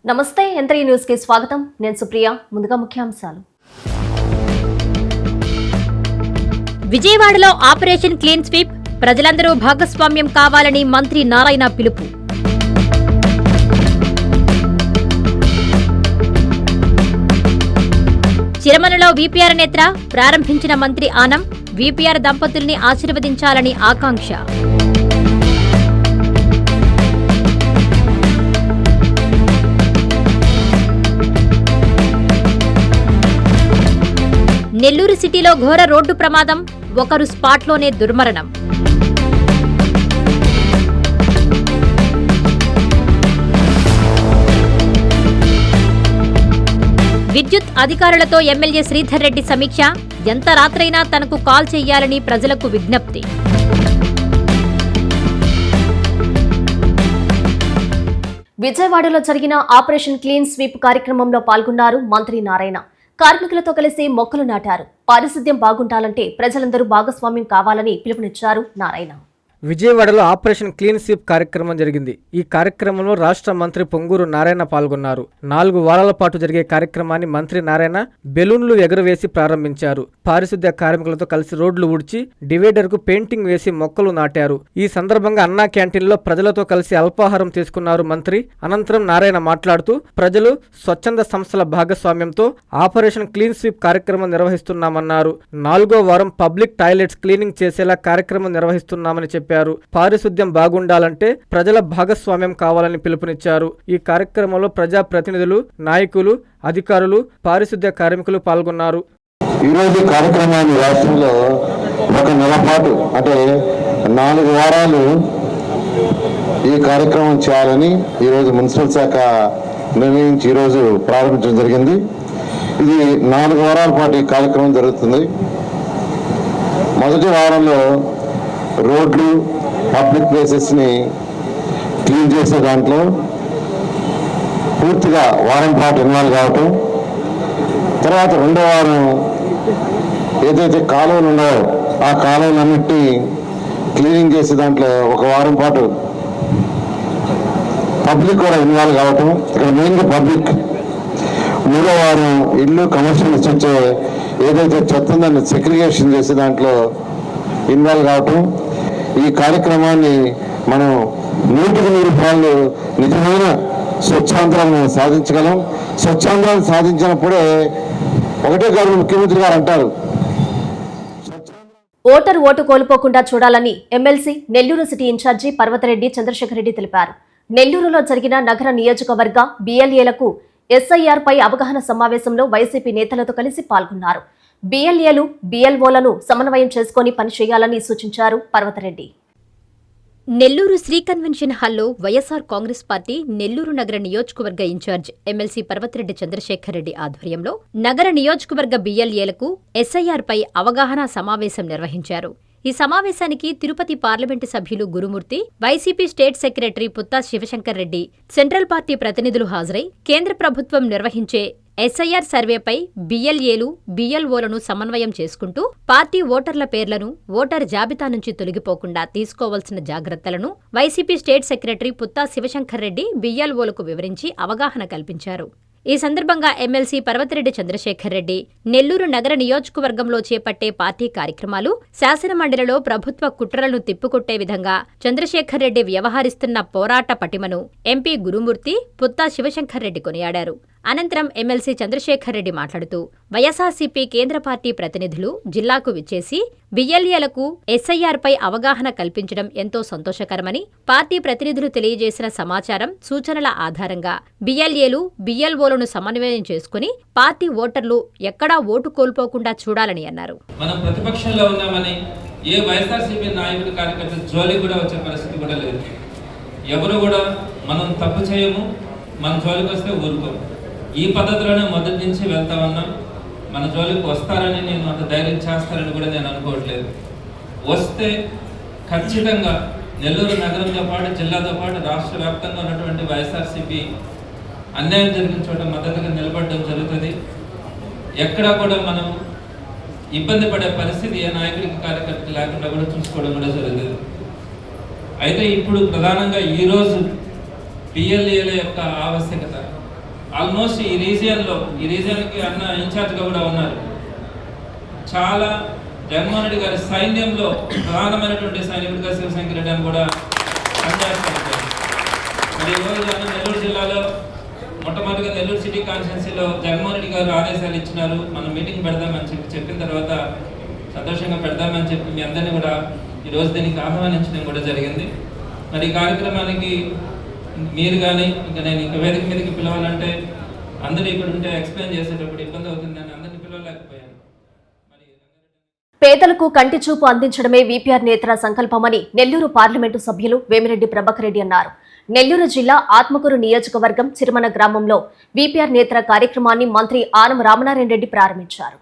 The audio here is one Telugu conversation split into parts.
నమస్తే యంత్రి న్యూస్ కి స్వాగతం. నేను సుప్రియ. ముందుగా ముఖ్యాంశాలు. విజయవాడలో ఆపరేషన్ క్లీన్ స్వీప్, ప్రజలందరూ భాగస్వామ్యం కావాలని మంత్రి నారాయణ పిలుపు. చిరమలలో వీపీఆర్ నేత్ర ప్రారంభించిన మంత్రి ఆనం, వీపీఆర్ దంపతుల్ని ఆశీర్వదించాలని ఆకాంక్ష. నెల్లూరు సిటీలో ఘోర రోడ్డు ప్రమాదం, ఒకరు స్పాట్లోనే దుర్మరణం. విద్యుత్ అధికారులతో ఎమ్మెల్యే శ్రీధర్ రెడ్డి సమీక్ష, ఎంత రాత్రైనా తనకు కాల్ చేయాలని ప్రజలకు విజ్ఞప్తి. విజయవాడలో జరిగిన ఆపరేషన్ క్లీన్ స్వీప్ కార్యక్రమంలో పాల్గొన్నారు మంత్రి నారాయణ. కార్మికులతో కలిసి మొక్కలు నాటారు. పారిశుద్ధ్యం బాగుండాలంటే ప్రజలందరూ భాగస్వామ్యం కావాలని పిలుపునిచ్చారు నారాయణ. విజయవాడలో ఆపరేషన్ క్లీన్ స్వీప్ కార్యక్రమం జరిగింది. ఈ కార్యక్రమంలో రాష్ట్ర మంత్రి పొంగూరు నారాయణ పాల్గొన్నారు. 4 వారాల పాటు జరిగే కార్యక్రమాన్ని మంత్రి నారాయణ బెలూన్లు ఎగురవేసి ప్రారంభించారు. పారిశుద్ధ్య కార్మికులతో కలిసి రోడ్లు ఊడ్చి డివైడర్ కు పెయింటింగ్ వేసి మొక్కలు నాటారు. ఈ సందర్భంగా అన్నా క్యాంటీన్లో ప్రజలతో కలిసి అల్పాహారం తీసుకున్నారు మంత్రి. అనంతరం నారాయణ మాట్లాడుతూ ప్రజలు స్వచ్ఛంద సంస్థల భాగస్వామ్యంతో ఆపరేషన్ క్లీన్ స్వీప్ కార్యక్రమం నిర్వహిస్తున్నామన్నారు. 4వ వారం పబ్లిక్ టాయిలెట్స్ క్లీనింగ్ చేసేలా కార్యక్రమం నిర్వహిస్తున్నామని చెప్పారు. పారిశుద్ధ్యం బాగుండాలంటే ప్రజల భాగస్వామ్యం కావాలని పిలుపునిచ్చారు. ఈ కార్యక్రమంలో ప్రజా ప్రతినిధులు, నాయకులు, అధికారులు, పారిశుద్ధ్య కార్మికులు పాల్గొన్నారు. ఈరోజు కార్యక్రమాన్ని రాష్ట్రంలో ఒక నెల పాటు అంటే 4 వారాలు ఈ కార్యక్రమం చేయాలని ఈరోజు మున్సిపల్ శాఖ నిర్ణయించి ఈరోజు ప్రారంభించడం జరిగింది. ఇది 4 వారాల పాటు ఈ కార్యక్రమం జరుగుతుంది. మొదటి వారంలో రోడ్లు, పబ్లిక్ ప్లేసెస్ని క్లీన్ చేసే దాంట్లో పూర్తిగా వారం పాటు ఇన్వాల్వ్ కావటం, తర్వాత 2వ వారం ఏదైతే కాలువలు ఉన్నాయో ఆ కాలువలన్నిటినీ క్లీనింగ్ చేసే దాంట్లో 1 వారం పాటు పబ్లిక్ కూడా ఇన్వాల్వ్ కావటం, ఇక్కడ మెయిన్గా పబ్లిక్. 3వ వారం ఇల్లు, కమర్షియల్ వచ్చే ఏదైతే చెత్త ఉందని సెగ్రిగేషన్ చేసే దాంట్లో ఇన్వాల్వ్ కావటం. ఈ కార్యక్రమాన్ని మనం 100% నిజమైన స్వచ్ఛాంధ్రాన్ని సాధించగలం. స్వచ్ఛాంధ్రాన్ని సాధించినప్పుడే ఒకటే గారు ముఖ్యమంత్రి గారు అంటారు, ఓటు కోల్పోకుండా చూడాలని MLC Nellore city incharge Parvathareddy Chandrasekhar Reddy తెలిపారు. నెల్లూరులో జరిగిన నగర నియోజకవర్గ బిఎల్ఏలకు ఎస్ఐఆర్ పై అవగాహన సమావేశంలో వైసీపీ నేతలతో కలిసి పాల్గొన్నారు. బిఎల్ఏలు, బిఎల్ఓలను సమన్వయం చేసుకుని పనిచేయాలని సూచించారు పర్వతరెడ్డి. నెల్లూరు శ్రీ కన్వెన్షన్ హాల్లో వైఎస్ఆర్ కాంగ్రెస్ పార్టీ నెల్లూరు నగర నియోజకవర్గ ఇన్ఛార్జ్ ఎమ్మెల్సీ పర్వతరెడ్డి చంద్రశేఖర్ రెడ్డి ఆధ్వర్యంలో నగర నియోజకవర్గ బిఎల్ఏలకు ఎస్ఐఆర్ పై అవగాహన సమావేశం నిర్వహించారు. ఈ సమావేశానికి తిరుపతి పార్లమెంటు సభ్యులు Gurumurthy, YCP state secretary Putta Sivasankar Reddy, central party ప్రతినిధులు హాజరై కేంద్ర ప్రభుత్వం నిర్వహించే ఎస్ఐఆర్ సర్వేపై బిఎల్ఏలు, బిఎల్ఓలను సమన్వయం చేసుకుంటూ పార్టీ ఓటర్ల పేర్లను ఓటర్ జాబితా నుంచి తొలగిపోకుండా తీసుకోవాల్సిన జాగ్రత్తలను YCP state secretary Putta Sivasankar Reddy బిఎల్ఓలకు వివరించి అవగాహన కల్పించారు. ఈ సందర్భంగా ఎమ్మెల్సీ పర్వతరెడ్డి చంద్రశేఖర్ రెడ్డి నెల్లూరు నగర నియోజకవర్గంలో చేపట్టే పార్టీ కార్యక్రమాలు, శాసనమండలిలో ప్రభుత్వ కుట్రలను తిప్పికొట్టే విధంగా చంద్రశేఖర్ రెడ్డి వ్యవహరిస్తున్న పోరాట పటిమను ఎంపీ గురుమూర్తి, పుత్తా శివశంకర్ రెడ్డి కొనియాడారు. అనంతరం ఎమ్మెల్సీ చంద్రశేఖర్ రెడ్డి మాట్లాడుతూ వైఎస్ఆర్సీపీ కేంద్ర పార్టీ ప్రతినిధులు జిల్లాకు విచ్చేసి బిఎల్ఏలకు ఎస్ఐఆర్ పై అవగాహన కల్పించడం ఎంతో సంతోషకరమని, పార్టీ ప్రతినిధులు తెలియజేసిన సమాచారం, సూచనల ఆధారంగా బిఎల్ఏలు, బిఎల్ఓలను సమన్వయం చేసుకుని పార్టీ ఓటర్లు ఎక్కడా ఓటు కోల్పోకుండా చూడాలని అన్నారు. మనం ప్రతిపక్షంలో ఉన్నామని ఏ వైఎస్ఆర్సీపీ నాయకుడి కార్యకర్త జోలి కూడా వచ్చే పరిస్థితి కూడా లేదు. ఎవరు కూడా మనం తప్పు చేయము, మన జోలికి వస్తే ఊరుకోము. ఈ పద్ధతిలోనే మొదటి నుంచి వెళ్తా ఉన్నాం. మన జోలికి వస్తారని నేను అంత ధైర్యం చేస్తారని కూడా నేను అనుకోవట్లేదు. వస్తే ఖచ్చితంగా నెల్లూరు నగరంతో పాటు, జిల్లాతో పాటు రాష్ట్ర వ్యాప్తంగా ఉన్నటువంటి వైఎస్ఆర్సీపీ అన్యాయం జరిగిన చోట మద్దతుగా నిలబడడం జరుగుతుంది. ఎక్కడా కూడా మనం ఇబ్బంది పడే పరిస్థితి ఏ నాయకుడికి, కార్యకర్తకి లేకుండా కూడా చూసుకోవడం కూడా జరుగుతుంది. అయితే ఇప్పుడు ప్రధానంగా ఈరోజు పిఎల్ఏల యొక్క ఆవశ్యకత, ఆల్మోస్ట్ ఈ రీజియన్కి అన్న ఇన్ఛార్జ్గా కూడా ఉన్నారు. చాలా జగన్మోహన్ రెడ్డి గారి సైన్యంలో ప్రధానమైనటువంటి సైనికుడిగా శివశంకర్ రెడ్డి అని కూడా పనిచేస్తారు. మరి ఈరోజు నెల్లూరు జిల్లాలో మొట్టమొదటిగా నెల్లూరు సిటీ కాన్స్టిట్యున్సీలో జగన్మోహన్ రెడ్డి గారు ఆదేశాలు ఇచ్చినారు, మనం మీటింగ్ పెడదామని చెప్పిన తర్వాత సంతోషంగా పెడదామని చెప్పి మీ అందరినీ కూడా ఈరోజు దీనికి ఆహ్వానించడం కూడా జరిగింది. మరి ఈ కార్యక్రమానికి మీరు కానీ ఇంకా నేను ఇంకా వేదిక మీదకి పిలవాలంటే అందరూ ఇక్కడ ఉంటే ఎక్స్ప్లెయిన్ చేసేటప్పుడు ఇబ్బంది అవుతుందని అందరినీ పిలవలేకపోయాను. పేదలకు కంటి చూపు అందించడమే వీపీఆర్ నేత్ర సంకల్పమని నెల్లూరు పార్లమెంటు సభ్యులు వేమిరెడ్డి ప్రభాకర్ రెడ్డి అన్నారు. నెల్లూరు జిల్లా ఆత్మకూరు నియోజకవర్గం చిరుమన గ్రామంలో వీపీఆర్ నేత్ర కార్యక్రమాన్ని మంత్రి ఆనం రామనారాయణ రెడ్డి ప్రారంభించారు.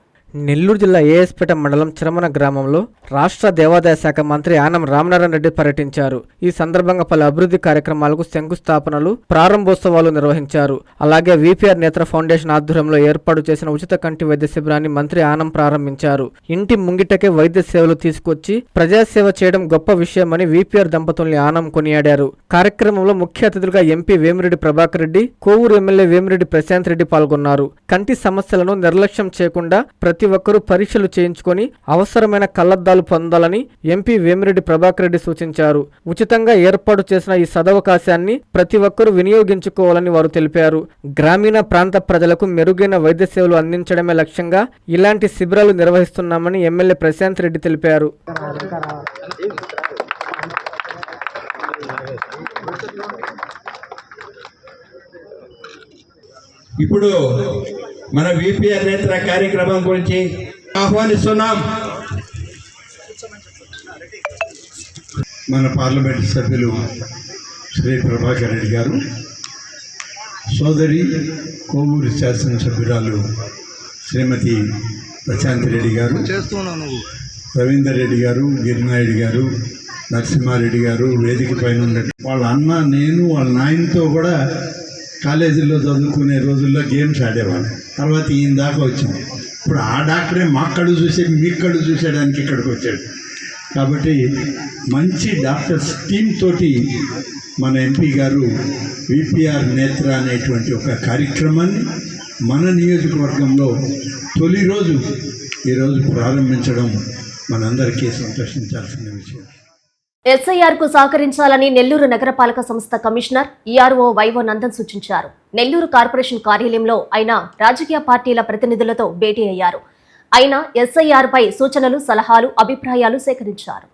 నెల్లూరు జిల్లా ఏఎస్పేట మండలం చిరమన గ్రామంలో రాష్ట్ర దేవాదాయ శాఖ మంత్రి ఆనం రామనారాయణ రెడ్డి పర్యటించారు. ఈ సందర్భంగా పలు అభివృద్ధి కార్యక్రమాలకు శంకుస్థాపనలు, ప్రారంభోత్సవాలు నిర్వహించారు. అలాగే వీపీఆర్ నేత్ర ఫౌండేషన్ ఆధ్వర్యంలో ఏర్పాటు చేసిన ఉచిత కంటి వైద్య శిబిరాన్ని మంత్రి ఆనం ప్రారంభించారు. ఇంటి ముంగిటకే వైద్య సేవలు తీసుకొచ్చి ప్రజాసేవ చేయడం గొప్ప విషయమని వీపీఆర్ దంపతుల్ని ఆనం కొనియాడారు. కార్యక్రమంలో ముఖ్య అతిథులుగా ఎంపీ వేమిరెడ్డి ప్రభాకర్ రెడ్డి, కోవూరు ఎమ్మెల్యే వేమిరెడ్డి ప్రశాంత్ రెడ్డి పాల్గొన్నారు. కంటి సమస్యలను నిర్లక్ష్యం చేయకుండా ప్రతి ఒక్కరూ పరీక్షలు చేయించుకొని అవసరమైన కళ్లద్దాలు పొందాలని ఎంపీ వేమిరెడ్డి ప్రభాకర్ రెడ్డి సూచించారు. ఉచితంగా ఏర్పాటు చేసిన ఈ సదవకాశాన్ని ప్రతి ఒక్కరూ వినియోగించుకోవాలని వారు తెలిపారు. గ్రామీణ ప్రాంత ప్రజలకు మెరుగైన వైద్య సేవలు అందించడమే లక్ష్యంగా ఇలాంటి శిబిరాలు నిర్వహిస్తున్నామని ఎమ్మెల్యే ప్రశాంత్ రెడ్డి తెలిపారు. ఇప్పుడు మన వీపీఆర్ నేత్ర కార్యక్రమం గురించి ఆహ్వానిస్తున్నాం. మన పార్లమెంట్ సభ్యులు శ్రీ ప్రభాకర్ రెడ్డి గారు, సోదరి కోవూరు శాసనసభ్యురాలు శ్రీమతి ప్రశాంత్ రెడ్డి గారు, రవీందర్ రెడ్డి గారు, గిరినాయుడు గారు, నరసింహారెడ్డి గారు వేదిక పైన ఉన్నట్టు వాళ్ళ అన్న, నేను వాళ్ళ నాయనతో కూడా కాలేజీలో చదువుకునే రోజుల్లో గేమ్స్ ఆడేవాళ్ళు. తర్వాత ఈయన దాకా వచ్చింది. ఇప్పుడు ఆ డాక్టరే మా కళ్ళు చూసే మీ కళ్ళు చూసేయడానికి ఇక్కడికి వచ్చాడు. కాబట్టి మంచి డాక్టర్స్ టీమ్ తోటి మన ఎంపీ గారు వీపీఆర్ నేత్ర అనేటువంటి ఒక కార్యక్రమాన్ని మన నియోజకవర్గంలో తొలి రోజు ఈరోజు ప్రారంభించడం మనందరికీ సంతోషించాల్సిన విషయం. ఎస్ఐఆర్ కు సహకరించాలని నెల్లూరు నగరపాలక సంస్థ కమిషనర్ ఈఆర్ఓ వైవో నందన్ సూచించారు. నెల్లూరు కార్పొరేషన్ కార్యాలయంలో ఆయన రాజకీయ పార్టీల ప్రతినిధులతో భేటీ అయ్యారు. ఆయన ఎస్ఐఆర్ పై సూచనలు, సలహాలు, అభిప్రాయాలు సేకరించారు.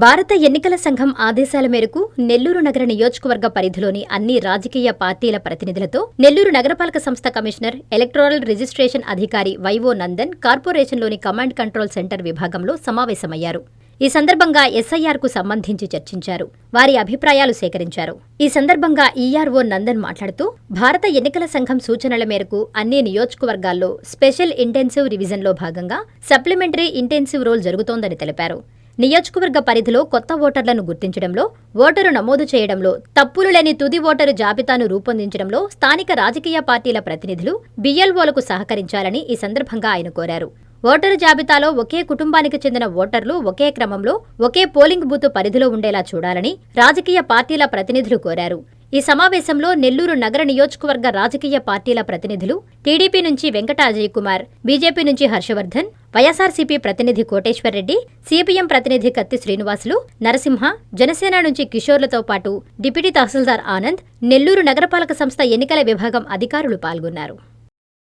భారత ఎన్నికల సంఘం ఆదేశాల మేరకు నెల్లూరు నగర నియోజకవర్గ పరిధిలోని అన్ని రాజకీయ పార్టీల ప్రతినిధులతో నెల్లూరు నగరపాలక సంస్థ కమిషనర్, ఎలక్టోరల్ రిజిస్ట్రేషన్ అధికారి వైవో నందన్ కార్పొరేషన్లోని కమాండ్ కంట్రోల్ సెంటర్ విభాగంలో సమావేశమయ్యారు. ఈ సందర్భంగా ఎస్ఐఆర్కు సంబంధించి చర్చించారు. వారి అభిప్రాయాలు సేకరించారు. ఈ సందర్భంగా ఈఆర్ఓ నందన్ మాట్లాడుతూ, భారత ఎన్నికల సంఘం సూచనల మేరకు అన్ని నియోజకవర్గాల్లో స్పెషల్ ఇంటెన్సివ్ రివిజన్లో భాగంగా సప్లిమెంటరీ ఇంటెన్సివ్ రోల్ జరుగుతోందని తెలిపారు. నియోజకవర్గ పరిధిలో కొత్త ఓటర్లను గుర్తించడంలో, ఓటరు నమోదు చేయడంలో, తప్పులు లేని తుది ఓటరు జాబితాను రూపొందించడంలో స్థానిక రాజకీయ పార్టీల ప్రతినిధులు, బిఎల్ఓలకు సహకరించాలని ఈ సందర్భంగా ఆయన కోరారు. ఓటరు జాబితాలో ఒకే కుటుంబానికి చెందిన ఓటర్లు ఒకే క్రమంలో ఒకే పోలింగ్ బూత్ పరిధిలో ఉండేలా చూడాలని రాజకీయ పార్టీల ప్రతినిధులు కోరారు. ఈ సమావేశంలో నెల్లూరు నగర నియోజకవర్గ రాజకీయ పార్టీల ప్రతినిధులు, టీడీపీ నుంచి వెంకట అజయ్ కుమార్, బీజేపీ నుంచి హర్షవర్ధన్, వైఎస్ఆర్సీపీ ప్రతినిధి కోటేశ్వరరెడ్డి, సిపిఎం ప్రతినిధి కత్తి శ్రీనివాసులు, నరసింహ, జనసేన నుంచి కిషోర్లతో పాటు డిప్యూటీ తహసీల్దార్ ఆనంద్, నెల్లూరు నగరపాలక సంస్థ ఎన్నికల విభాగం అధికారులు పాల్గొన్నారు.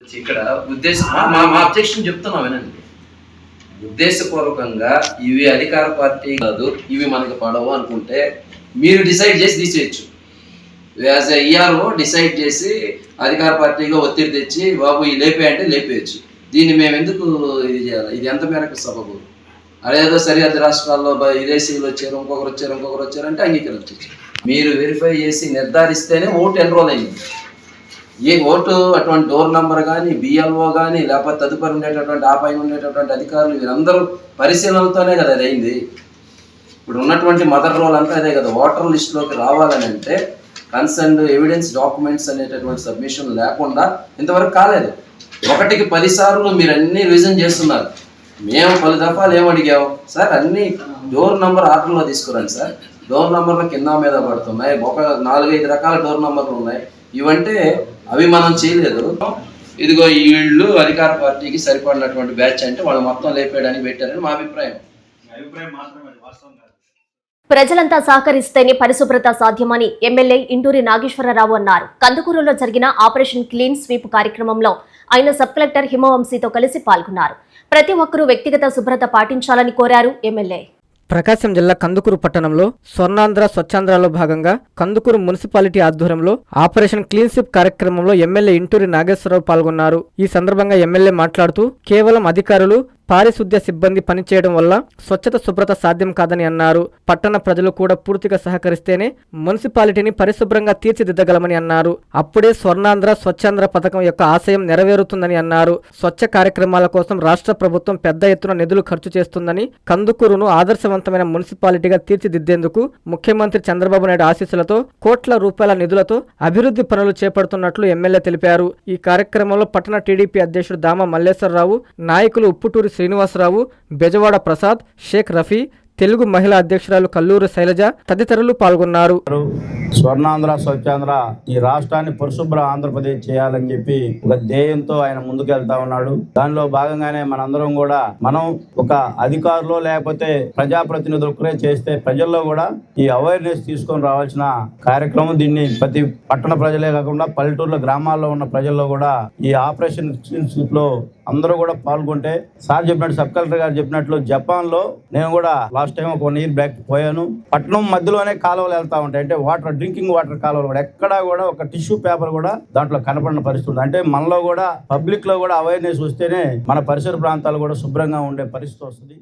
ఇక్కడ మా అబ్జెక్షన్ చెప్తున్నాం వినండి. ఉద్దేశపూర్వకంగా ఇవి అధికార పార్టీ కాదు, ఇవి మనకు పడవు అనుకుంటే మీరు డిసైడ్ చేసి తీసేయచ్చు. యాజ్ ఎ ఈఆర్ఓ డిసైడ్ చేసి అధికార పార్టీగా ఒత్తిడి తెచ్చి బాబు ఈ లేపేయంటే లేపేయచ్చు. దీన్ని మేము ఎందుకు ఇది చేయాలి? ఇది ఎంత మేరకు సబబు? అదేదో సరిహద్దు రాష్ట్రాల్లో విదేశీయులు వచ్చారు, ఇంకొకరు వచ్చారంటే అంగీకరించవచ్చు. మీరు వెరిఫై చేసి నిర్ధారిస్తేనే ఓటు ఎన్రోల్ అయింది. ఏ ఓటు అటువంటి డోర్ నంబర్ కానీ, బిఎల్ఓ కానీ, లేకపోతే తదుపరి ఉండేటటువంటి ఆ పైన ఉండేటటువంటి అధికారులు వీరందరూ పరిశీలనలతోనే కదా అది అయింది. ఇప్పుడు ఉన్నటువంటి మదర్ రోల్ అంతా అదే కదా. ఓటర్ లిస్టులోకి రావాలని అంటే కన్సర్న్ ఎవిడెన్స్ డాక్యుమెంట్స్ అనేటటువంటి సబ్మిషన్ లేకుండా ఇంతవరకు కాలేదు. 1కి 10 సార్లు మీరు అన్ని రివిజన్ చేస్తున్నారు. మేము పలు దఫాలు ఏమడిగాము, సార్ అన్ని డోర్ నంబర్ ఆర్డర్లో తీసుకురండి సార్. డోర్ నంబర్లు కింద మీద పడుతున్నాయి, ఒక 4-5 రకాల డోర్ నంబర్లు ఉన్నాయి. ఇవంటే అవి మనం చేయలేదు. ఇదిగో ఈ వీళ్ళు అధికార పార్టీకి సరిపడినటువంటి బ్యాచ్ అంటే వాళ్ళు మొత్తం లేపేయడానికి పెట్టారని మా అభిప్రాయం. ప్రజలంతా సహకరిస్తేనే పరిశుభ్రత సాధ్యమని ఎమ్మెల్యే ఇంటూరి నాగేశ్వరరావు అన్నారు. కందుకూరులో జరిగిన ఆపరేషన్ క్లీన్ స్వీప్ కార్యక్రమంలో ఆయన సబ్ కలెక్టర్ హిమవంశీతో కలిసి పాల్గొన్నారు. ప్రతి ఒక్కరూ వ్యక్తిగత శుభ్రత పాటించాలని కోరారు ఎమ్మెల్యే. ప్రకాశం జిల్లా కందుకూరు పట్టణంలో స్వర్ణాంధ్ర స్వచ్ఛాంధ్రలో భాగంగా కందుకూరు మున్సిపాలిటీ ఆధ్వర్యంలో ఆపరేషన్ క్లీన్ స్వీప్ కార్యక్రమంలో ఎమ్మెల్యే ఇంటూరి నాగేశ్వరరావు పాల్గొన్నారు. ఈ సందర్భంగా ఎమ్మెల్యే మాట్లాడుతూ కేవలం అధికారులు పారిశుద్ధ్య సిబ్బంది పనిచేయడం వల్ల స్వచ్ఛత శుభ్రత సాధ్యం కాదని అన్నారు. పట్టణ ప్రజలు కూడా పూర్తిగా సహకరిస్తేనే మున్సిపాలిటీని పరిశుభ్రంగా తీర్చిదిద్దగలమని అన్నారు. అప్పుడే స్వర్ణాంధ్ర స్వచ్ఛాంధ్ర పథకం యొక్క ఆశయం నెరవేరుతుందని అన్నారు. స్వచ్ఛ కార్యక్రమాల కోసం రాష్ట్ర ప్రభుత్వం పెద్ద ఎత్తున నిధులు ఖర్చు చేస్తుందని, కందుకూరును ఆదర్శవంతమైన మున్సిపాలిటీగా తీర్చిదిద్దేందుకు ముఖ్యమంత్రి చంద్రబాబు నాయుడు ఆశీస్సులతో కోట్ల రూపాయల నిధులతో అభివృద్ధి పనులు చేపడుతున్నట్లు ఎమ్మెల్యే తెలిపారు. ఈ కార్యక్రమంలో పట్టణ టీడీపీ అధ్యక్షుడు దామ మల్లేశ్వరరావు, నాయకులు ఉప్పుటూరి శ్రీనివాసరావు, బెజవాడ ప్రసాద్, షేక్ రఫీ, తెలుగు మహిళా అధ్యక్షురాలు కల్లూరు శైలజ తదితరులు పాల్గొన్నారు. స్వర్ణాంధ్ర స్వచ్ఛాంధ్ర ఈ రాష్ట్రాన్ని పరిశుభ్ర ఆంధ్రప్రదేశ్ చేయాలని చెప్పి ఒక ధ్యేయంతో ఆయన ముందుకెళ్తా ఉన్నాడు. దానిలో భాగంగానే మనందరం కూడా మనం ఒక అధికారులు లేకపోతే ప్రజాప్రతినిధులు ఒకరే చేస్తే ప్రజల్లో కూడా ఈ అవేర్నెస్ తీసుకొని రావాల్సిన కార్యక్రమం. దీన్ని ప్రతి పట్టణ ప్రజలే కాకుండా పల్లెటూర్ల గ్రామాల్లో ఉన్న ప్రజల్లో కూడా ఈ ఆపరేషన్ లో అందరూ కూడా పాల్గొంటే, సార్ చెప్పినట్టు సబ్ కలెక్టర్ గారు చెప్పినట్లు జపాన్ లో నేను కూడా లాస్ట్ టైం ఒక 1 year బ్యాక్ పోయాను. పట్టణం మధ్యలోనే కాలువలు వెళ్తా ఉంటాయి. అంటే వాటర్, డ్రింకింగ్ వాటర్ కాలువలు కూడా ఎక్కడా కూడా ఒక టిష్యూ పేపర్ కూడా దాంట్లో కనపడిన పరిస్థితి. అంటే మనలో కూడా పబ్లిక్ లో కూడా అవేర్నెస్ వస్తేనే మన పరిసర ప్రాంతాలు కూడా శుభ్రంగా ఉండే పరిస్థితి వస్తుంది.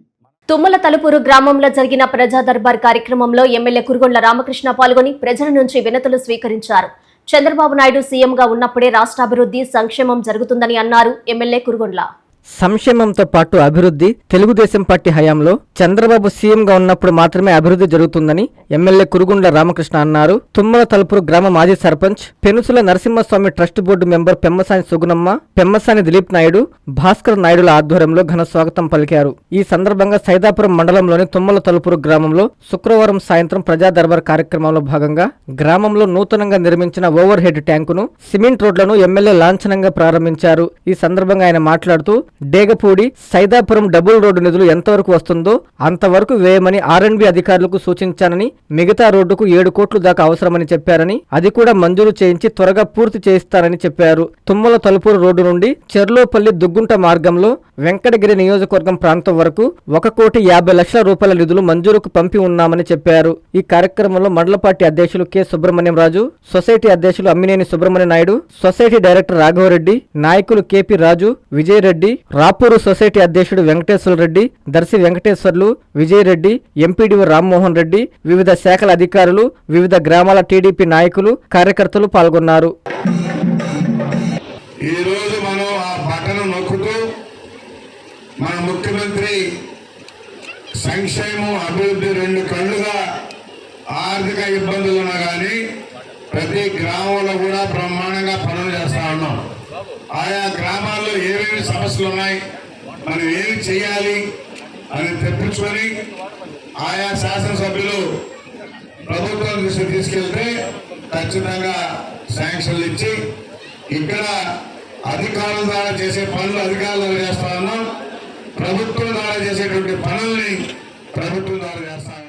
తుమ్మల తలుపూరు గ్రామంలో జరిగిన ప్రజా దర్బార్ కార్యక్రమంలో ఎమ్మెల్యే కురుగొండ్ల రామకృష్ణ పాల్గొని ప్రజల నుంచి వినతులు స్వీకరించారు. చంద్రబాబు నాయుడు సీఎంగా ఉన్నప్పుడే రాష్ట్రాభివృద్ధి, సంక్షేమం జరుగుతుందని అన్నారు ఎమ్మెల్యే కురుగొండ్ల. సంక్షేమంతో పాటు అభివృద్ధి తెలుగుదేశం పార్టీ హయాంలో చంద్రబాబు సీఎంగా ఉన్నప్పుడు మాత్రమే అభివృద్ధి జరుగుతుందని ఎమ్మెల్యే కురుగొండ్ల రామకృష్ణ అన్నారు. తుమ్మల తలుపూరు గ్రామ మాజీ sarpanch Penusula Narasimhaswamy trust board member Pemmasani Sugunamma, Pemmasani Dilip Naidu, Bhaskar నాయుడుల ఆధ్వర్యంలో ఘన స్వాగతం పలికారు. ఈ సందర్భంగా సైదాపురం మండలంలోని తుమ్మల తలుపూరు గ్రామంలో శుక్రవారం సాయంత్రం ప్రజా దర్బార్ కార్యక్రమంలో భాగంగా గ్రామంలో నూతనంగా నిర్మించిన ఓవర్ హెడ్ ట్యాంకును, సిమెంట్ రోడ్లను ఎమ్మెల్యే లాంఛనంగా ప్రారంభించారు. ఈ సందర్భంగా ఆయన మాట్లాడుతూ డేగపూడి సైదాపురం డబుల్ రోడ్డు నిధులు ఎంతవరకు వస్తుందో అంతవరకు వేయమని R&B అధికారులకు సూచించానని, మిగతా రోడ్డుకు 7 కోట్ల దాకా అవసరమని చెప్పారని, అది కూడా మంజూరు చేయించి త్వరగా పూర్తి చేయిస్తారని చెప్పారు. తుమ్మల తలుపూరు రోడ్డు నుండి చెర్లోపల్లి దుగ్గుంట మార్గంలో వెంకటగిరి నియోజకవర్గం ప్రాంతం వరకు 1,50,00,000 రూపాయల నిధులు మంజూరుకు పంపి ఉన్నామని చెప్పారు. ఈ కార్యక్రమంలో మండల పార్టీ అధ్యక్షులు కె సుబ్రహ్మణ్యం రాజు, సొసైటీ అధ్యక్షులు అమ్మినేని సుబ్రహ్మణ్య నాయుడు, సొసైటీ డైరెక్టర్ రాఘవరెడ్డి, నాయకులు కెపి రాజు, విజయ్ రెడ్డి, రాపూరు సొసైటీ అధ్యక్షుడు వెంకటేశ్వర రెడ్డి, దర్శి వెంకటేశ్వర్లు, విజయ్ రెడ్డి, ఎంపీడీఓ రామ్మోహన్ రెడ్డి, వివిధ శాఖల అధికారులు, వివిధ గ్రామాల టీడీపీ నాయకులు, కార్యకర్తలు పాల్గొన్నారు. ఈ రోజు మనం ఆ బటన్ నొక్కుతూ మన ముఖ్యమంత్రి సంక్షేమం, అభివృద్ధి 2 కళ్ళుగా ఆర్థిక ఇబ్బందులు ఉన్నా కానీ ప్రతి గ్రామంలో కూడా బ్రహ్మాండంగా పనులు చేస్తా ఉన్నాం. ఆయా గ్రామాల్లో ఏమేమి సమస్యలు ఉన్నాయి, మనం ఏమి చేయాలి అని తెప్పించుకొని ఆయా శాసనసభ్యులు ప్రభుత్వం దృష్టి తీసుకెళ్తే ఖచ్చితంగా శాంక్షన్లు ఇచ్చి ఇక్కడ అధికారుల ద్వారా చేసే పనులు అధికారులు చేస్తా ఉన్నాం, ప్రభుత్వం ద్వారా చేసేటువంటి పనుల్ని ప్రభుత్వం ద్వారా చేస్తా ఉన్నాం.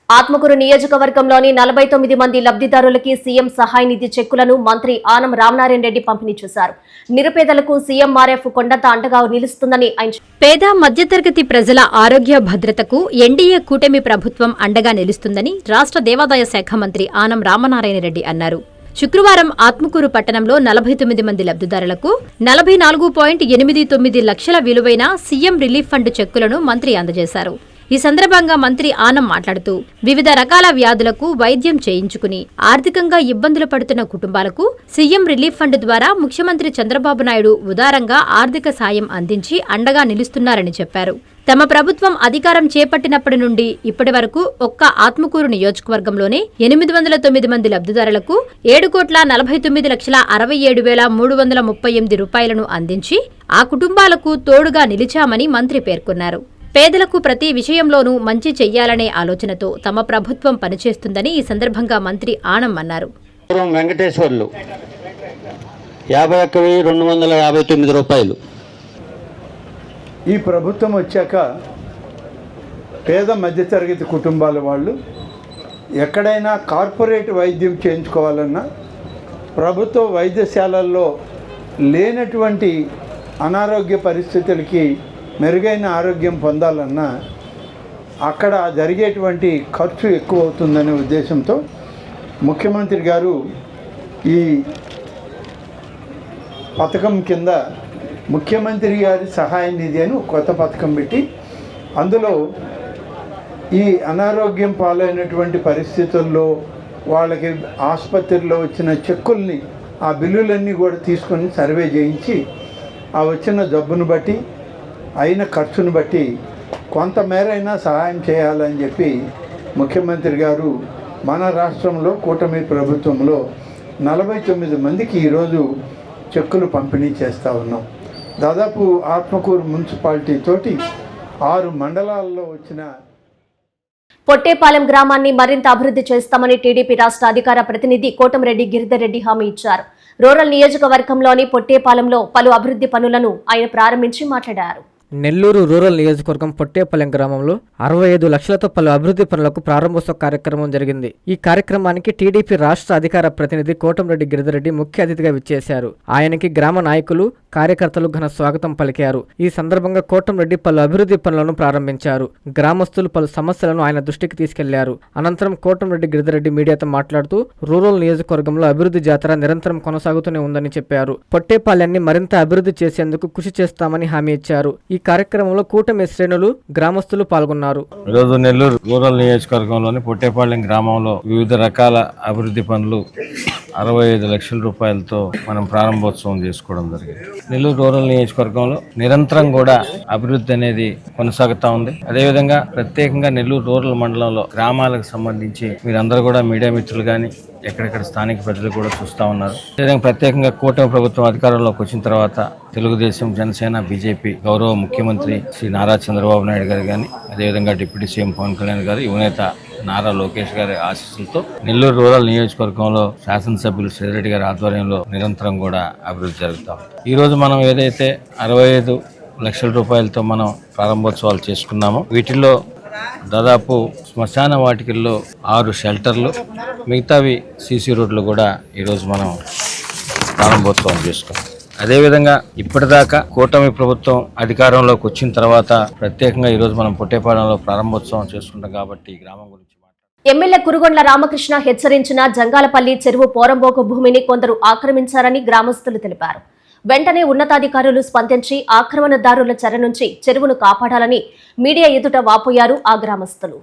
ఆత్మకూరు నియోజకవర్గంలోని 49 మంది లబ్ధిదారులకి సీఎం సహాయ నిధి చెక్కులను మంత్రి ఆనం రామనారాయణ రెడ్డి పంపిణీ చేశారు. నిరుపేదలకు సీఎంఆర్ఎఫ్ కొండంత అండగా నిలుస్తుందని ఆయన. పేద మధ్యతరగతి ప్రజల ఆరోగ్య భద్రతకు ఎన్డీఏ కూటమి ప్రభుత్వం అండగా నిలుస్తుందని రాష్ట్ర దేవాదాయ శాఖ మంత్రి ఆనం రామనారాయణ రెడ్డి అన్నారు. శుక్రవారం ఆత్మకూరు పట్టణంలో 49 మంది లబ్ధిదారులకు 44.89 లక్షల విలువైన సీఎం రిలీఫ్ ఫండ్ చెక్కులను మంత్రి అందజేశారు. ఈ సందర్భంగా మంత్రి ఆనం మాట్లాడుతూ వివిధ రకాల వ్యాధులకు వైద్యం చేయించుకుని ఆర్థికంగా ఇబ్బందులు పడుతున్న కుటుంబాలకు సీఎం రిలీఫ్ ఫండ్ ద్వారా ముఖ్యమంత్రి చంద్రబాబు నాయుడు ఉదారంగా ఆర్థిక సాయం అందించి అండగా నిలుస్తున్నారని చెప్పారు. తమ ప్రభుత్వం అధికారం చేపట్టినప్పటి నుండి ఇప్పటి వరకు ఒక్క ఆత్మకూరు నియోజకవర్గంలోనే 809 మంది లబ్ధిదారులకు 7,49,67,338 రూపాయలను అందించి ఆ కుటుంబాలకు తోడుగా నిలిచామని మంత్రి పేర్కొన్నారు. పేదలకు ప్రతి విషయంలోనూ మంచి చెయ్యాలనే ఆలోచనతో తమ ప్రభుత్వం పనిచేస్తుందని ఈ సందర్భంగా మంత్రి ఆనం అన్నారు. వెంకటేశ్వర్లు 51,259 రూపాయలు. ఈ ప్రభుత్వం వచ్చాక పేద మధ్యతరగతి కుటుంబాల వాళ్ళు ఎక్కడైనా కార్పొరేట్ వైద్యం చేయించుకోవాలన్నా ప్రభుత్వ వైద్యశాలల్లో లేనటువంటి అనారోగ్య పరిస్థితులకి మెరుగైన ఆరోగ్యం పొందాలన్నా అక్కడ జరిగేటువంటి ఖర్చు ఎక్కువ అవుతుందనే ఉద్దేశంతో ముఖ్యమంత్రి గారు ఈ పథకం కింద ముఖ్యమంత్రి గారి సహాయ నిధి అని కొత్త పథకం పెట్టి అందులో ఈ అనారోగ్యం పాలైనటువంటి పరిస్థితుల్లో వాళ్ళకి ఆసుపత్రిలో వచ్చిన చెక్కుల్ని ఆ బిల్లులన్నీ కూడా తీసుకొని సర్వే చేయించి ఆ వచ్చిన జబ్బును బట్టి అయిన ఖర్చును బట్టి కొంతమేరైనా సహాయం చేయాలని చెప్పి ముఖ్యమంత్రి గారు మన రాష్ట్రంలో కూటమి ప్రభుత్వంలో 49 మందికి ఈరోజు చెక్కులు పంపిణీ చేస్తూ ఉన్నాం. దాదాపు ఆత్మకూరు మున్సిపాలిటీ తోటి 6 మండలాల్లో వచ్చిన పొట్టేపాలెం గ్రామాన్ని మరింత అభివృద్ధి చేస్తామని టీడీపీ రాష్ట్ర అధికార ప్రతినిధి కోటంరెడ్డి గిరిధర్ రెడ్డి హామీ ఇచ్చారు. రూరల్ నియోజకవర్గంలోని పొట్టేపాలెంలో పలు అభివృద్ధి పనులను ఆయన ప్రారంభించి మాట్లాడారు. నెల్లూరు రూరల్ నియోజకవర్గం పొట్టేపాలెం గ్రామంలో 65 లక్షలతో పలు అభివృద్ధి పనులకు ప్రారంభోత్సవ కార్యక్రమం జరిగింది. ఈ కార్యక్రమానికి టీడీపీ రాష్ట్ర అధికార ప్రతినిధి కోటంరెడ్డి గిరిధర్ ముఖ్య అతిథిగా విచ్చేశారు. ఆయనకి గ్రామ నాయకులు, కార్యకర్తలు ఘన స్వాగతం పలికారు. ఈ సందర్భంగా కోటంరెడ్డి పలు అభివృద్ధి పనులను ప్రారంభించారు. గ్రామస్తులు పలు సమస్యలను ఆయన దృష్టికి తీసుకెళ్లారు. అనంతరం కోటంరెడ్డి గిరిధర్ మీడియాతో మాట్లాడుతూ రూరల్ నియోజకవర్గంలో అభివృద్ధి జాతర నిరంతరం కొనసాగుతూనే ఉందని చెప్పారు. పొట్టేపాలెన్ని మరింత అభివృద్ధి చేసేందుకు కృషి చేస్తామని హామీ ఇచ్చారు. ఈ కార్యక్రమంలో కూటమి శ్రేణులు, గ్రామస్తులు పాల్గొన్నారు. ఈరోజు నెల్లూరు రూరల్ నియోజకవర్గంలోని పొట్టేపాలెం గ్రామంలో వివిధ రకాల అభివృద్ధి పనులు 65 లక్షల రూపాయలతో మనం ప్రారంభోత్సవం చేసుకోవడం జరిగింది. నెల్లూరు రూరల్ నియోజకవర్గంలో నిరంతరం కూడా అభివృద్ధి అనేది కొనసాగుతా ఉంది. అదేవిధంగా ప్రత్యేకంగా నెల్లూరు రూరల్ మండలంలో గ్రామాలకు సంబంధించి మీరందరూ కూడా మీడియా మిత్రులు కానీ ఎక్కడెక్కడ స్థానిక ప్రజలు కూడా చూస్తూ ఉన్నారు. అదేవిధంగా ప్రత్యేకంగా కూటమి ప్రభుత్వం అధికారంలోకి వచ్చిన తర్వాత తెలుగుదేశం, జనసేన, బీజేపీ గౌరవ ముఖ్యమంత్రి శ్రీ నారా చంద్రబాబు నాయుడు గారు కానీ అదేవిధంగా డిప్యూటీ సీఎం పవన్ కళ్యాణ్ గారు, యువనేత నారా లోకేష్ గారి ఆశీస్సులతో నెల్లూరు రూరల్ నియోజకవర్గంలో శాసనసభ్యులు శ్రీరెడ్డి గారి ఆధ్వర్యంలో నిరంతరం కూడా అభివృద్ధి జరుగుతాం. ఈ రోజు మనం ఏదైతే 65 లక్షల రూపాయలతో మనం ప్రారంభోత్సవాలు చేసుకున్నామో వీటిల్లో దాదాపు శ్మశాన వాటికల్లో 6 షెల్టర్లు, మిగతావి సీసీ రోడ్లు కూడా ఈరోజు మనం ప్రారంభోత్సవం చేసుకున్నాం. అదేవిధంగా ఇప్పటిదాకా కూటమి ప్రభుత్వం అధికారంలోకి వచ్చిన తర్వాత ప్రత్యేకంగా ఈరోజు మనం పొట్టేపాలెంలో ప్రారంభోత్సవం చేసుకుంటాం కాబట్టి ఈ గ్రామం గురించి ఎమ్మెల్యే కురుగొండ్ల రామకృష్ణ హెచ్చరించిన జంగాలపల్లి చెరువు పోరంబోకు భూమిని కొందరు ఆక్రమించారని గ్రామస్తులు తెలిపారు. వెంటనే ఉన్నతాధికారులు స్పందించి ఆక్రమణదారుల చెర నుంచి చెరువును కాపాడాలని మీడియా ఎదుట వాపోయారు ఆ గ్రామస్తులు.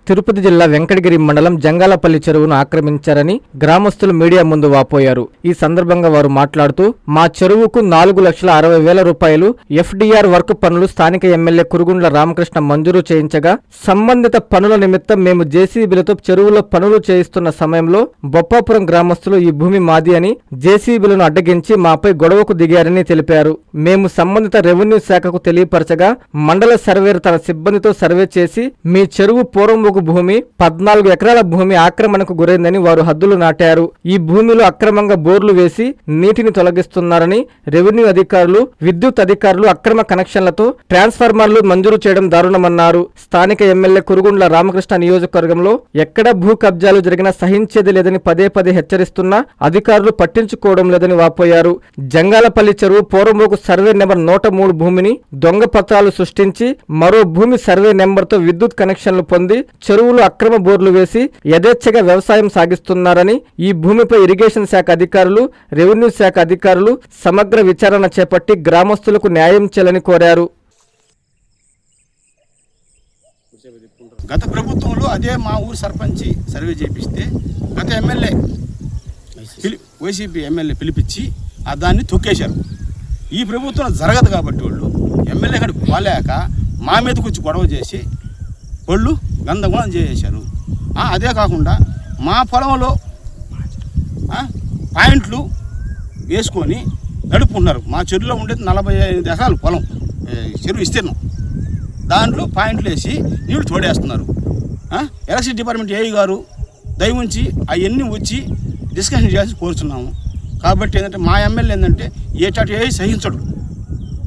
తిరుపతి జిల్లా వెంకటగిరి మండలం జంగాలపల్లి చెరువును ఆక్రమించారని గ్రామస్తులు మీడియా ముందు వాపోయారు. ఈ సందర్భంగా వారు మాట్లాడుతూ మా చెరువుకు 4,60,000 రూపాయలు FDR వర్క్ పనులు స్థానిక ఎమ్మెల్యే కురుగొండ్ల రామకృష్ణ మంజూరు చేయించగా సంబంధిత పనుల నిమిత్తం మేము జేసీబీలతో చెరువులో పనులు చేయిస్తున్న సమయంలో బొప్పాపురం గ్రామస్తులు ఈ భూమి మాది అని జేసీబీలను అడ్డగించి మాపై గొడవకు దిగారని తెలిపారు. మేము సంబంధిత రెవెన్యూ శాఖకు తెలియపరచగా మండల సర్వేర్ తన సిబ్బందితో సర్వే చేసి మీ చెరువు పూర్వం భూమి 14 ఎకరాల భూమి ఆక్రమణకు గురైందని వారు హద్దులు నాటారు. ఈ భూమిలో అక్రమంగా బోర్లు వేసి నీటిని తొలగిస్తున్నారని రెవెన్యూ అధికారులు, విద్యుత్ అధికారులు అక్రమ కనెక్షన్లతో ట్రాన్స్ఫార్మర్లు మంజూరు చేయడం దారుణమన్నారు. స్థానిక ఎమ్మెల్యే కురుగొండ్ల రామకృష్ణ నియోజకవర్గంలో ఎక్కడ భూ కబ్జాలు జరిగినా సహించేది లేదని పదే పదే హెచ్చరిస్తున్నా అధికారులు పట్టించుకోవడం లేదని వాపోయారు. జంగాలపల్లి చెరువు పూర్వమోకు సర్వే నెంబర్ 103 భూమిని దొంగ పత్రాలు సృష్టించి మరో భూమి సర్వే నెంబర్తో విద్యుత్ కనెక్షన్లు పొంది చెరువులు అక్రమ బోర్లు వేసి యథేచ్ఛగా వ్యవసాయం సాగిస్తున్నారని, ఈ భూమిపై ఇరిగేషన్ శాఖ అధికారులు, రెవెన్యూ శాఖ అధికారులు సమగ్ర విచారణ చేపట్టి గ్రామస్తులకు న్యాయం చేయాలని కోరారు. గత ప్రభుత్వంలో అదే మా ఊరు సర్పంచి సర్వే చేపిస్తే గత ఎమ్మెల్యే వైసీపీ ఎమ్మెల్యే పిలిపించి దాన్ని తొక్కేశారు. ఈ ప్రభుత్వం జరగదు కాబట్టి వాళ్ళు ఎమ్మెల్యే అక్కడ పోలేక మా మీదకి వచ్చి గొడవ చేసి వాళ్ళు గందరగోళం చేసేశారు. అదే కాకుండా మా పొలంలో పాయింట్లు వేసుకొని నడుపుకుంటున్నారు. మా చెరువులో ఉండేది 45 ఎకరాలు పొలం, చెరువు విస్తీర్ణం. దాంట్లో పాయింట్లు వేసి నీళ్లు తోడేస్తున్నారు. ఎలక్ట్రిసిటీ డిపార్ట్మెంట్ ఏఈ గారు దయ ఉంచి అవన్నీ వచ్చి డిస్కషన్ చేయాల్సి కోరుతున్నాము. కాబట్టి ఏంటంటే మా ఎమ్మెల్యే ఏంటంటే ఏ సహించడు.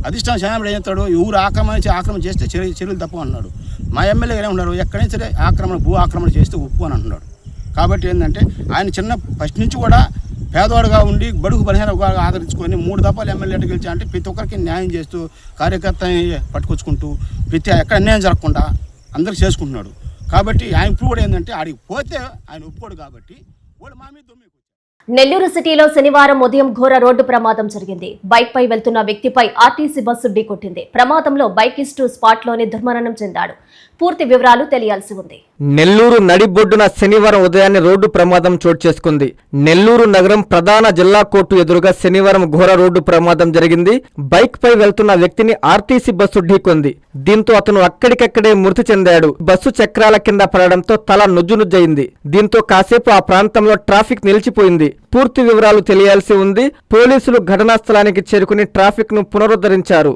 అధిష్టానం శాసనసభ్యుడు ఏం చెప్తాడు, ఊరు ఆక్రమణ చేస్తే చర్యలు తప్పు అన్నాడు. మా ఎమ్మెల్యే ఏమి ఉన్నారు, ఎక్కడైనా సరే భూ ఆక్రమణ చేస్తే ఉప్పు అని అంటున్నాడు. కాబట్టి ఏంటంటే ఆయన ఫస్ట్ నుంచి కూడా పేదవాడుగా ఉండి బడుగు బలహీనంగా ఆదరించుకొని 3 దఫాలు ఎమ్మెల్యేలు గెలిచా అంటే ప్రతి ఒక్కరికి న్యాయం చేస్తూ కార్యకర్తని పట్టుకొచ్చుకుంటూ ప్రతి ఎక్కడ అన్యాయం జరగకుండా అందరికి చేసుకుంటున్నాడు. కాబట్టి ఆయన ఇప్పుడు కూడా ఏంటంటే ఆడికి పోతే ఆయన ఒప్పుకోడు కాబట్టి వాళ్ళు మా మీద దొమ్మి. నెల్లూరు సిటీలో శనివారం ఉదయం ఘోర రోడ్డు ప్రమాదం జరిగింది. బైక్ పై వెళ్తున్న వ్యక్తిపై ఆర్టీసీ బస్సు ఢీకొట్టింది. ప్రమాదంలో బైకిస్టు స్పాట్లోనే దుర్మరణం చెందాడు. పూర్తి వివరాలు తెలియాల్సి ఉంది. నెల్లూరు నడిబొడ్డున శనివారం ఉదయాన్నే రోడ్డు ప్రమాదం చోటు చేసుకుంది. నెల్లూరు నగరం ప్రధాన జిల్లా కోర్టు ఎదురుగా శనివారం ఘోర రోడ్డు ప్రమాదం జరిగింది. బైక్ పై వెళ్తున్న వ్యక్తిని ఆర్టీసీ బస్సు ఢీకొంది. దీంతో అతను అక్కడికక్కడే మృతి చెందాడు. బస్సు చక్రాల కింద పడడంతో తల నుజ్జునుజ్జయింది. దీంతో కాసేపు ఆ ప్రాంతంలో ట్రాఫిక్ నిలిచిపోయింది. పూర్తి వివరాలు తెలియాల్సి ఉంది. పోలీసులు ఘటనా స్థలానికి చేరుకుని ట్రాఫిక్ ను పునరుద్ధరించారు.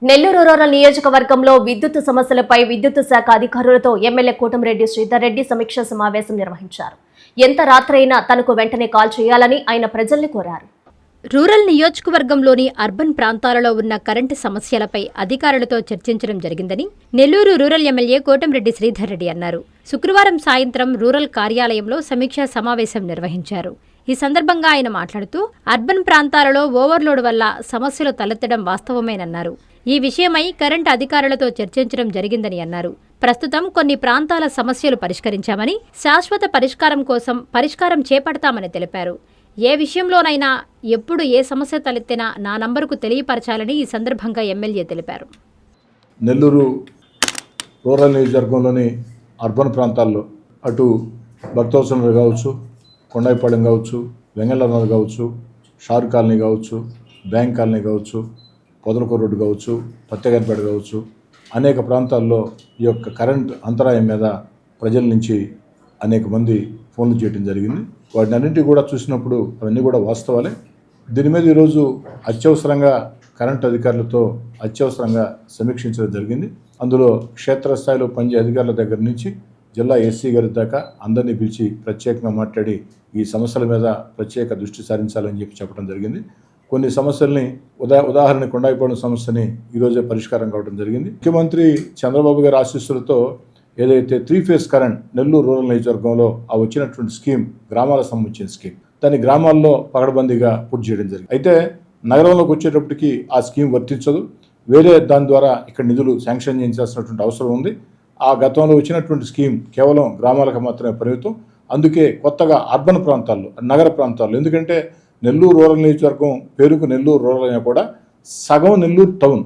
నెల్లూరు రూరల్ నియోజకవర్గంలో విద్యుత్ సమస్యలపై విద్యుత్ శాఖ అధికారులతో ఎమ్మెల్యే కోటంరెడ్డి శ్రీధర్ రెడ్డి సమీక్ష సమావేశం నిర్వహించారు. ఎంత రాత్రైనా తనకు వెంటనే కాల్ చేయాలని ఆయన ప్రజల్ని కోరారు. రూరల్ నియోజకవర్గంలోని అర్బన్ ప్రాంతాలలో ఉన్న కరెంటు సమస్యలపై అధికారులతో చర్చించడం జరిగిందని నెల్లూరు రూరల్ ఎమ్మెల్యే కోటంరెడ్డి శ్రీధర్ రెడ్డి అన్నారు. శుక్రవారం సాయంత్రం రూరల్ కార్యాలయంలో సమీక్షా సమావేశం నిర్వహించారు. ఈ సందర్భంగా ఆయన మాట్లాడుతూ అర్బన్ ప్రాంతాలలో ఓవర్లోడ్ వల్ల సమస్యలు తలెత్తడం వాస్తవమేనన్నారు. ఈ విషయమై కరెంటు అధికారులతో చర్చించడం జరిగిందని అన్నారు. ప్రస్తుతం కొన్ని ప్రాంతాల సమస్యలు పరిష్కరించామని, శాశ్వత పరిష్కారం కోసం పరిష్కారం చేపడతామని తెలిపారు. ఏ విషయంలోనైనా ఎప్పుడు ఏ సమస్య తలెత్తినా నా నంబరుకు తెలియపరచాలని ఈ సందర్భంగా ఎమ్మెల్యే తెలిపారు. నెల్లూరు రూరల్ నియోజకవర్గంలోని అర్బన్ ప్రాంతాల్లో అటు భక్తవత్సల కావచ్చు, కొండాయిపాలెం కావచ్చు, వెంగళనాథ్ కావచ్చు, షారు కాలనీ కావచ్చు, బ్యాంక్ కాలనీ కావచ్చు, పొదలకూరు రోడ్డు కావచ్చు, పత్తెగారిపేట కావచ్చు, అనేక ప్రాంతాల్లో ఈ యొక్క కరెంట్ అంతరాయం మీద ప్రజల నుంచి అనేక మంది ఫోన్లు చేయడం జరిగింది. వాటిని అన్నింటినీ కూడా చూసినప్పుడు అవన్నీ కూడా వాస్తవాలే. దీని మీద ఈరోజు అత్యవసరంగా కరెంట్ అధికారులతో అత్యవసరంగా సమీక్షించడం జరిగింది. అందులో క్షేత్రస్థాయిలో పనిచేసే అధికారుల దగ్గర నుంచి జిల్లా ఎస్సీ గారి దాకా అందరినీ పిలిచి ప్రత్యేకంగా మాట్లాడి ఈ సమస్యల మీద ప్రత్యేక దృష్టి సారించాలని చెప్పడం జరిగింది. కొన్ని సమస్యల్ని ఉదాహరణ కొండాయిపాలెం సమస్యని ఈరోజే పరిష్కారం కావడం జరిగింది. ముఖ్యమంత్రి చంద్రబాబు గారి ఆశీస్సులతో ఏదైతే 3 ఫేజ్ కరెంట్ నెల్లూరు రూరల్ నియోజకవర్గంలో ఆ వచ్చినటువంటి స్కీమ్ గ్రామాలకు సంబంధించిన స్కీమ్, దాన్ని గ్రామాల్లో పకడ్బందీగా పూర్తి చేయడం జరిగింది. అయితే నగరంలోకి వచ్చేటప్పటికి ఆ స్కీమ్ వర్తించదు. వేరే దాని ద్వారా ఇక్కడ నిధులు శాంక్షన్ చేయించాల్సినటువంటి అవసరం ఉంది. ఆ గతంలో వచ్చినటువంటి స్కీమ్ కేవలం గ్రామాలకు మాత్రమే పరిమితం. అందుకే కొత్తగా అర్బన్ ప్రాంతాల్లో, నగర ప్రాంతాల్లో, ఎందుకంటే నెల్లూరు రూరల్ నియోజకవర్గం పేరుకు నెల్లూరు రూరల్ అయినా కూడా సగం నెల్లూరు టౌన్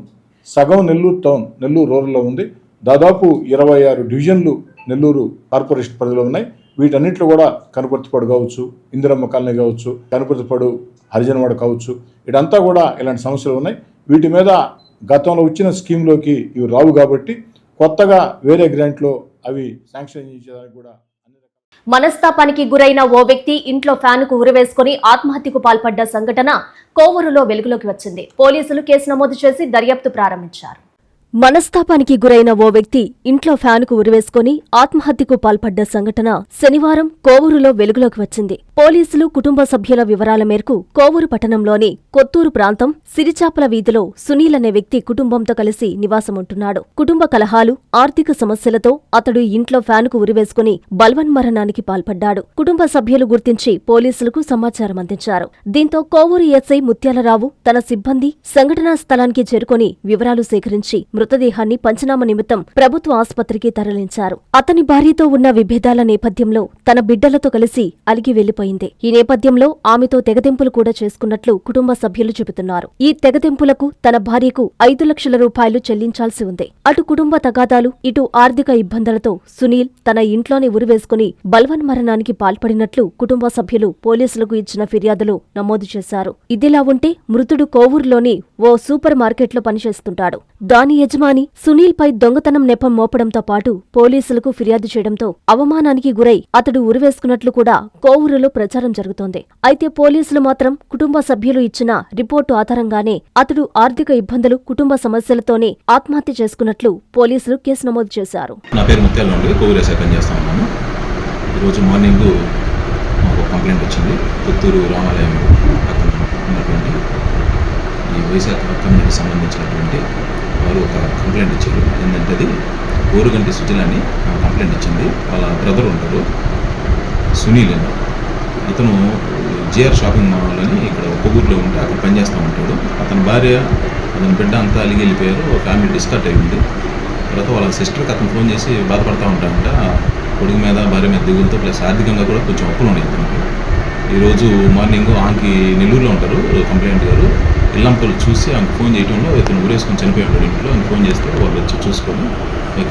నెల్లూరు రూరల్లో ఉంది. దాదాపు 26 డివిజన్లు నెల్లూరు కార్పొరేషన్ పరిధిలో ఉన్నాయి. వీటన్నిటిలో కూడా కనుపర్తిపాడు కావచ్చు, ఇందిరమ్మ కాలనీ కావచ్చు, కనుపర్తిపాడు హరిజనవాడ కావచ్చు, ఇదంతా కూడా ఇలాంటి సమస్యలు ఉన్నాయి. వీటి మీద గతంలో వచ్చిన స్కీమ్లోకి ఇవి రావు కాబట్టి కొత్తగా వేరే గ్రాంట్లో అవి శాంక్షన్ చేసేదానికి కూడా. మనస్తాపానికి గురైన ఓ వ్యక్తి ఇంట్లో ఫ్యాన్కు ఉరివేసుకుని ఆత్మహత్యకు పాల్పడ్డ సంఘటన కోవూరులో వెలుగులోకి వచ్చింది. పోలీసులు కేసు నమోదు చేసి దర్యాప్తు ప్రారంభించారు. మనస్తాపానికి గురైన ఓ వ్యక్తి ఇంట్లో ఫ్యానుకు ఉరివేసుకుని ఆత్మహత్యకు పాల్పడ్డ సంఘటన శనివారం కోవూరులో వెలుగులోకి వచ్చింది. పోలీసులు కుటుంబ సభ్యుల వివరాల మేరకు కోవూరు పట్టణంలోని కొత్తూరు ప్రాంతం సిరిచాపల వీధిలో సునీల్ అనే వ్యక్తి కుటుంబంతో కలిసి నివాసముంటున్నాడు. కుటుంబ కలహాలు, ఆర్థిక సమస్యలతో అతడు ఇంట్లో ఫ్యానుకు ఉరివేసుకుని బల్వన్మరణానికి పాల్పడ్డాడు. కుటుంబ సభ్యులు గుర్తించి పోలీసులకు సమాచారం అందించారు. దీంతో కోవూరు ఎస్ఐ ముత్యాలరావు తన సిబ్బంది సంఘటనా స్థలానికి చేరుకుని వివరాలు సేకరించి మృతదేహాన్ని పంచనామా నిమిత్తం ప్రభుత్వ ఆసుపత్రికి తరలించారు. అతని భార్యతో ఉన్న విభేదాల నేపథ్యంలో తన బిడ్డలతో కలిసి అలిగి వెళ్లిపోయింది. ఈ నేపథ్యంలో ఆమెతో తెగదెంపులు కూడా చేసుకున్నట్లు కుటుంబ సభ్యులు చెబుతున్నారు. ఈ తెగదెంపులకు తన భార్యకు 5 లక్షల రూపాయలు చెల్లించాల్సి ఉంది. అటు కుటుంబ తగాదాలు, ఇటు ఆర్థిక ఇబ్బందులతో సునీల్ తన ఇంట్లోనే ఉరివేసుకుని బల్వన్మరణానికి పాల్పడినట్లు కుటుంబ సభ్యులు పోలీసులకు ఇచ్చిన ఫిర్యాదులు నమోదు చేశారు. ఇదిలా ఉంటే మృతుడు కోవూరులోని ఓ సూపర్ మార్కెట్లో పనిచేస్తుంటాడు. దాని యజమాని సునీల్ పై దొంగతనం నెపం మోపడంతో పాటు పోలీసులకు ఫిర్యాదు చేయడంతో అవమానానికి గురై అతడు ఉరివేసుకున్నట్లు కూడా కోవూరులో ప్రచారం జరుగుతోంది. అయితే పోలీసులు మాత్రం కుటుంబ సభ్యులు ఇచ్చిన రిపోర్టు ఆధారంగానే అతడు ఆర్థిక ఇబ్బందులు, కుటుంబ సమస్యలతోనే ఆత్మహత్య చేసుకున్నట్లు పోలీసులు కేసు నమోదు చేశారు. నా పేరు ముత్యాలండి, కోవూరు ఎస్ఐ పనిచేస్తా ఉన్నాను. ఈరోజు మార్నింగ్ మాకు కంప్లైంట్ వచ్చింది. పుత్తూరు రామాలయం పక్కన ఉన్నటువంటి ఈ వైశాఖ కమ్యూనిటీకి సంబంధించినటువంటి వారు ఒక కంప్లైంట్ ఇచ్చారు. ఏంటంటే అది ఓరుగంటి సుజల అని కంప్లైంట్ ఇచ్చింది. వాళ్ళ బ్రదర్ ఉంటారు సునీల్ అని. అతను జిఆర్ షాపింగ్ మాల్ అని ఇక్కడ కొవ్వూరులో ఉంటే అక్కడ పనిచేస్తూ ఉంటాడు. అతని భార్య, అతని బిడ్డ అంతా అలిగి వెళ్ళిపోయారు. ఫ్యామిలీ డిస్కట్ అయ్యింది. తర్వాత వాళ్ళ సిస్టర్కి అతను ఫోన్ చేసి బాధపడుతూ ఉంటాడంట. కొడుకు మీద, భార్య మీద దిగులతో, ప్లస్ ఆర్థికంగా కూడా కొంచెం అప్పులు ఉన్నాయి అతనికి. ఈరోజు మార్నింగ్ ఆమెకి నెల్లూరులో ఉంటారు కంప్లైంట్ గారు. ఇల్లంపలు చూసి ఆమెకు ఫోన్ చేయడంలో ఇతను ఊరేసుకొని చనిపోయాడు ఇంట్లో. ఆమెకు ఫోన్ చేస్తే వాళ్ళు వచ్చి చూసుకొని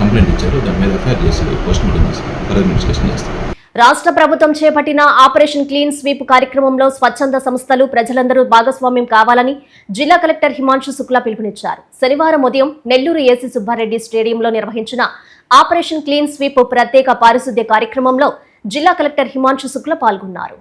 కంప్లైంట్ ఇచ్చారు. దాని మీద ఎఫ్ఐఆర్ చేసి పోస్ట్ మార్టం చేసి ఫర్దర్ ఇన్వెస్టిగేషన్ చేస్తారు. రాష్ట్ర ప్రభుత్వం చేపట్టిన ఆపరేషన్ క్లీన్ స్వీప్ కార్యక్రమంలో స్వచ్ఛంద సంస్థలు, ప్రజలందరూ భాగస్వామ్యం కావాలని జిల్లా కలెక్టర్ హిమాంశు శుక్లా పిలుపునిచ్చారు. శనివారం ఉదయం నెల్లూరు ఏసీ సుబ్బారెడ్డి స్టేడియంలో నిర్వహించిన ఆపరేషన్ క్లీన్ స్వీప్ ప్రత్యేక పారిశుద్ధ్య కార్యక్రమంలో జిల్లా కలెక్టర్ హిమాంశు శుక్లా పాల్గొన్నారు.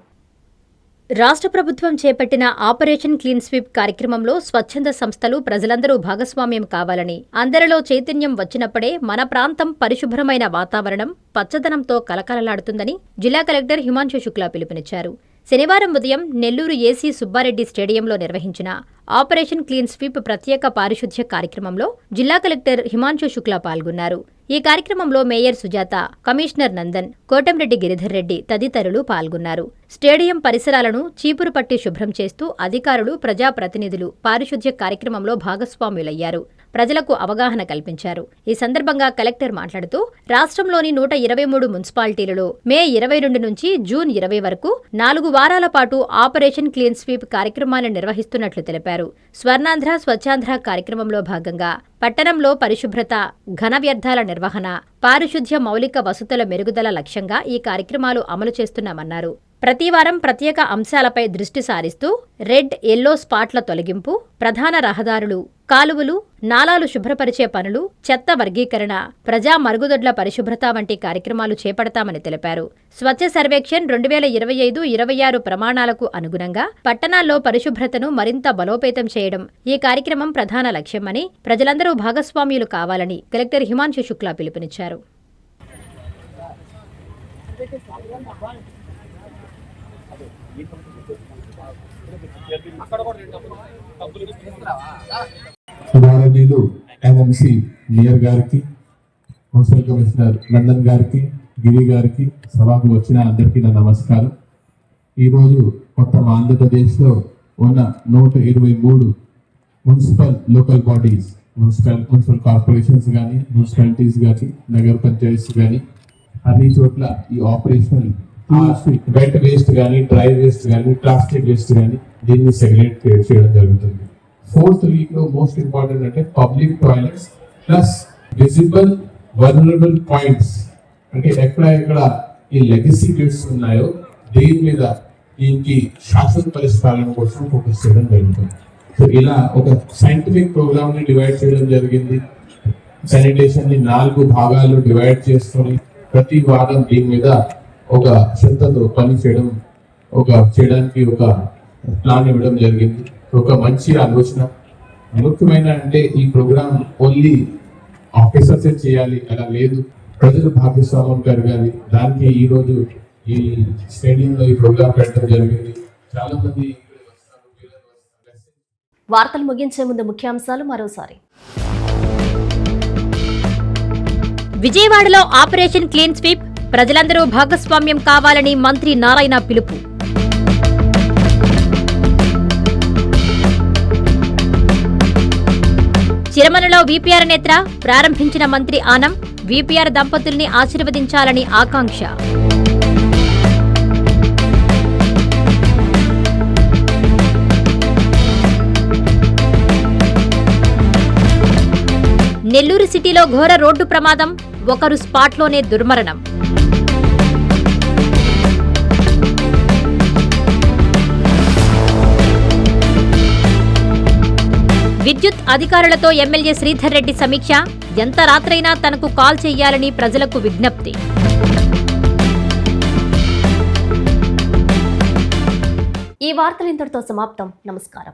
రాష్ట్ర ప్రభుత్వం చేపట్టిన ఆపరేషన్ క్లీన్ స్వీప్ కార్యక్రమంలో స్వచ్ఛంద సంస్థలు, ప్రజలందరూ భాగస్వామ్యం కావాలని, అందరిలో చైతన్యం వచ్చినప్పుడే మన ప్రాంతం పరిశుభ్రమైన వాతావరణం, పచ్చదనంతో కలకలలాడుతుందని జిల్లా కలెక్టర్ హిమాంశు శుక్లా పిలుపునిచ్చారు. శనివారం ఉదయం నెల్లూరు ఏసీ సుబ్బారెడ్డి స్టేడియంలో నిర్వహించిన ఆపరేషన్ క్లీన్ స్వీప్ ప్రత్యేక పారిశుధ్య కార్యక్రమంలో జిల్లా కలెక్టర్ హిమాంశు శుక్లా పాల్గొన్నారు. ఈ కార్యక్రమంలో మేయర్ సుజాత, కమిషనర్ నందన్, కోటంరెడ్డి గిరిధర్ రెడ్డి తదితరులు పాల్గొన్నారు. స్టేడియం పరిసరాలను చీపురు పట్టి శుభ్రం చేస్తూ అధికారులు, ప్రజాప్రతినిధులు పారిశుధ్య కార్యక్రమంలో భాగస్వాములయ్యారు. ప్రజలకు అవగాహన కల్పించారు. ఈ సందర్భంగా కలెక్టర్ మాట్లాడుతూ రాష్ట్రంలోని 123 మున్సిపాలిటీలలో మే 22 నుంచి జూన్ 20 వరకు 4 వారాల పాటు ఆపరేషన్ క్లీన్ స్వీప్ కార్యక్రమాన్ని నిర్వహిస్తున్నట్లు తెలిపారు. స్వర్ణాంధ్ర, స్వచ్ఛాంధ్ర కార్యక్రమంలో భాగంగా పట్టణంలో పరిశుభ్రత, ఘన వ్యర్థాల నిర్వహణ, పారిశుధ్య మౌలిక వసతుల మెరుగుదల లక్ష్యంగా ఈ కార్యక్రమాలు అమలు చేస్తున్నామన్నారు. ప్రతివారం ప్రత్యేక అంశాలపై దృష్టి సారిస్తూ రెడ్, ఎల్లో స్పాట్ల తొలగింపు, ప్రధాన రహదారులు, కాలువలు, నాలాలు శుభ్రపరిచే పనులు, చెత్త వర్గీకరణ, ప్రజా మరుగుదొడ్ల పరిశుభ్రత వంటి కార్యక్రమాలు చేపడతామని తెలిపారు. స్వచ్ఛ సర్వేక్షణ్ 2025-26 ప్రమాణాలకు అనుగుణంగా పట్టణాల్లో పరిశుభ్రతను మరింత బలోపేతం చేయడం ఈ కార్యక్రమం ప్రధాన లక్ష్యమని, ప్రజలందరూ భాగస్వామ్యులు కావాలని కలెక్టర్ హిమాంశు శుక్లా పిలుపునిచ్చారు. గౌరవనీయులు ఎంఎంసీ మేయర్ గారికి, మున్సిపల్ కమిషనర్ నందన్ గారికి, గిరి గారికి, సభకు వచ్చిన అందరికీ నా నమస్కారం. ఈరోజు మొత్తం ఆంధ్రప్రదేశ్లో ఉన్న 123 municipal local bodies, municipal corporations కానీ, మున్సిపాలిటీస్ కానీ, నగర పంచాయతీస్ కానీ అన్ని చోట్ల ఈ ఆపరేషనల్ వెట్ వేస్ట్ కానీ, డ్రై వేస్ట్ కానీ, ప్లాస్టిక్ వేస్ట్ కానీ దీన్ని సెగ్రిగేట్ చేయడం జరుగుతుంది. 4th వీక్ లో మోస్ట్ ఇంపార్టెంట్ అంటే public toilets plus visible vulnerable points, అంటే ఎక్కడ ఈ లెగసీ గిఫ్ట్స్ ఉన్నాయో దీని మీద దీనికి శాశ్వత పరిష్కారం కోసం ఫోకస్ చేయడం జరుగుతుంది. సో ఇలా ఒక సైంటిఫిక్ ప్రోగ్రామ్ ని డివైడ్ చేయడం జరిగింది. శానిటేషన్ ని 4 భాగాల్లో డివైడ్ చేసుకొని ప్రతి వారం దీని మీద ఒక శ్రద్ధతో పని చేయడానికి ఒక ప్లాన్ ఇవ్వడం జరిగింది. ఒక మంచి ఆలోచన. ముఖ్యమైన అంటే ఈ ప్రోగ్రామ్ ఓన్లీ ఆఫీసర్సే చేయాలి అలా లేదు, ప్రజలు భాగస్వామ్యం జరగాలి. దానికి ఈ రోజు ఈ స్టేడియంలో ఈ ప్రోగ్రాం పెట్టడం జరిగింది. చాలా మంది వార్తలు ముగించే ముందు ముఖ్యాంశాలు మరోసారి. విజయవాడలో ఆపరేషన్ క్లీన్ స్వీప్, ప్రజలందరూ భాగస్వామ్యం కావాలని మంత్రి నారాయణ పిలుపు. చిరమలలో వీపీఆర్ నేత్ర ప్రారంభించిన మంత్రి ఆనం, వీపీఆర్ దంపతుల్ని ఆశీర్వదించాలని ఆకాంక్ష. నెల్లూరు సిటీలో ఘోర రోడ్డు ప్రమాదం, ఒకరు స్పాట్లోనే దుర్మరణం. విద్యుత్ అధికారులతో ఎమ్మెల్యే శ్రీధర్ రెడ్డి సమీక్ష, ఎంత రాత్రైనా తనకు కాల్ చేయాలని ప్రజలకు విజ్ఞప్తి. ఈ వార్తలు ఇంతటితో సమాప్తం. నమస్కారం.